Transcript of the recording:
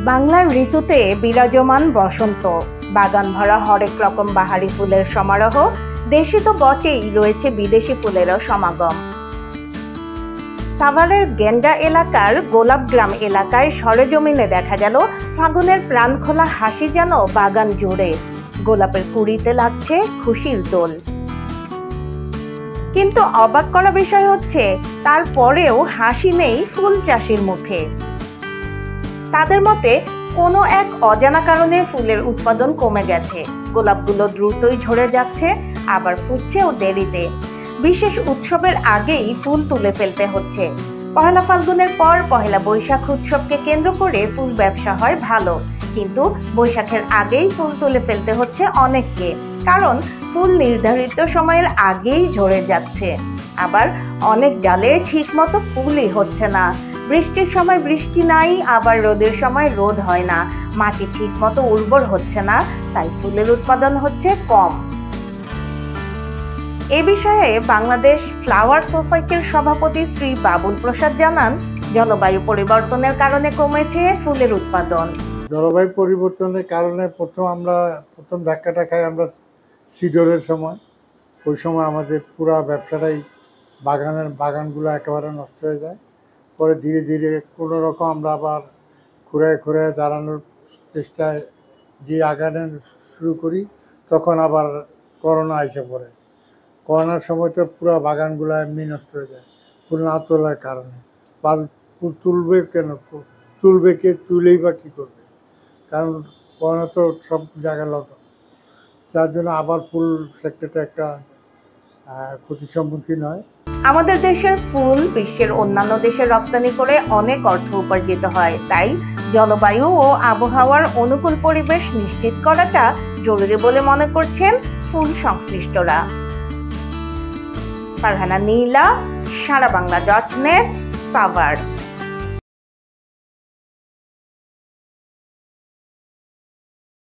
বাংলার ঋতুতে বিরাজমান বসন্ত, বাগান ভরা হরেক রকম বাহারি ফুলের সমারোহ। দেশি তো বটেই, রয়েছে বিদেশি ফুলেরও সমাগম। সাভারের গেন্ডা এলাকার গোলাপগ্রাম এলাকায় সরেজমিনে দেখা গেল ফাগুনের প্রাণখোলা হাসি যেন বাগান জুড়ে। গোলাপের কুড়িতে লাগছে খুশির দোল। কিন্তু অবাক করা বিষয় হচ্ছে, তারপরেও হাসি নেই ফুল চাষির মুখে। তাদের মতে কোনো এক অজানা কারণে ফুলের উৎপাদন কমে গেছে। গোলাপগুলো দ্রুতই ঝরে যাচ্ছে, আবার ফুটছেও দেরিতে। বিশেষ উৎসবের আগেই ফুল তুলে ফেলতে হচ্ছে। পহেলা ফাল্গুনের পর পহেলা বৈশাখ উৎসবকে কেন্দ্র করে ফুল ব্যবসা হয় ভালো, কিন্তু বৈশাখের আগেই ফুল তুলে ফেলতে হচ্ছে অনেককে, কারণ ফুল নির্ধারিত সময়ের আগেই ঝরে যাচ্ছে। আবার অনেক ডালে ঠিক মতো ফুলই হচ্ছে না। বৃষ্টির সময় বৃষ্টি নাই, আবার রোদের সময় রোদ হয় না। মাটি ঠিক মতো উর্বর হচ্ছে না, তাই ফুলের উৎপাদন হচ্ছে কম। এ বিষয়ে বাংলাদেশ ফ্লাওয়ার সোসাইটির সভাপতি শ্রী বাবুল প্রসাদ জানান, জলবায়ু পরিবর্তনের কারণে কমেছে ফুলের উৎপাদন। জলবায়ু পরিবর্তনের কারণে প্রথম ধাক্কাটা খাই আমরা সিডরের সময়। ওই সময় আমাদের পুরা ব্যবসাটাই বাগানগুলো একেবারে নষ্ট হয়ে যায়। পরে ধীরে ধীরে কোনো রকম আমরা আবার ঘুরে দাঁড়ানোর চেষ্টায় যে আগানো শুরু করি, তখন আবার করোনা এসে পড়ে। করোনার সময় তো পুরো বাগানগুলো এমনি নষ্ট হয়ে যায় ফুল না তোলার কারণে। ফুল তুলবে কেন, তুলবে কে, তুলেই বা কী করবে, কারণ করোনা তো সব জায়গায় লকডাউন। যার জন্য আবার ফুল সেক্টরটা একটা ক্ষতির সম্মুখীন হয়। আমাদের দেশের ফুল বিশ্বের অন্যান্য দেশে রপ্তানি করে অনেক অর্থ উপার্জিত হয়, তাই জলবায়ু ও আবহাওয়ার অনুকূল পরিবেশ নিশ্চিত করাটা জরুরি বলে মনে করছেন ফুল সংশ্লিষ্টরা। ফারহানা নীলা, সারা বাংলা .net, সাভার।